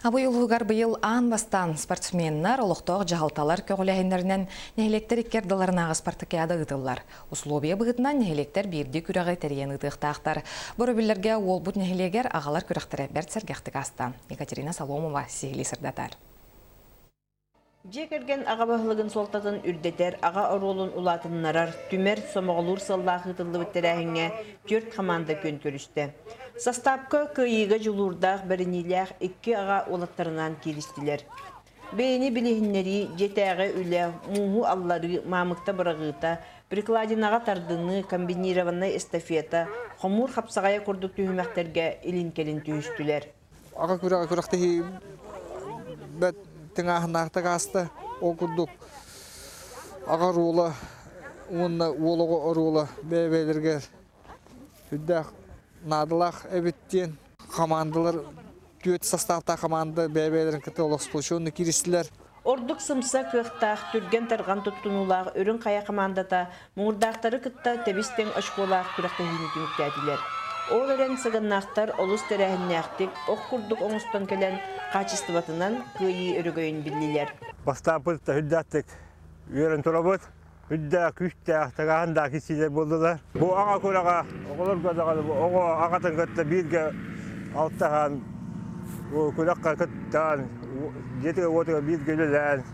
Абы улугар быйыл аан бастан спортсменнар олықтоқ жағалталар көгіләйінлерінен нәхелектер иккердаларынағы спартакиада ұтылар. Условия бұғытынан нәхелектер бірді күрәғай тәрген ұтықтақтар. Бұры білерге ол бұд нәхелегер ағалар күрәқтірі бәрт сәргәқтік астан. Екатерина Соломова сихили сырдатар. Жекерген аға бағылығын солтатын үрдетер, аға оролын улатыннарар, түмер сомоғылур саллағы ұтылы өттерәхіңе 4 команда көн көрісті. Састапқа күйігі жылурдақ бірініләқ 2 аға олаттарынан келістілер. Бейіні білігінлері жетәғі үлі мұңу аллары мамықта бірағыта, прикладинаға тардыны комбинированный эстафета, қомур қапсағая көрдік түйімәқтерге илін-келін түйістілер. Аға күрәқті тыңағынақта қасты оқырдық. Ағар олы, онына олығы ұрулы бәйбәйлерге үддәқ надылақ әбіттен командалар, төт составта команда бәйбәйлерін кіті олық сполшуыны керістілер. Ордук сымса кықтақ, түрген тарған тұттынулақ, өрін қая командата, мұңырдақтары кітта тәбістен ашқолақ күрәқті хүйінетіміктәділер. Ол өрен сығыннақтар олыс тәрәхіннәқтік, оқ күрдік оңыстан кәлін қачыстыватынан күйі өрігөйін білілер. Бастапылтта хүддәттік өрін тұрабыд, хүддәк, күштәк, тағағында кесілер болдылар. Бұл аға көраға, оғылыр көзағады, оғы ағатын күтті бірге алттаған, көраққа күттіған, жетіге отыға бірге өлілән,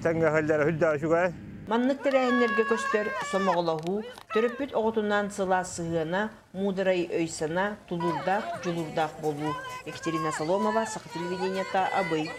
тәңгі қалдары хүддәк шүгай. Маннык тәрәйінлерге көстер сомоғылағу, түріппет оғытынан сыла сығына, мудырай өйсана, тулурдақ, жулурдақ болу. Екатерина Соломова, Сақы телевидениета, Абый.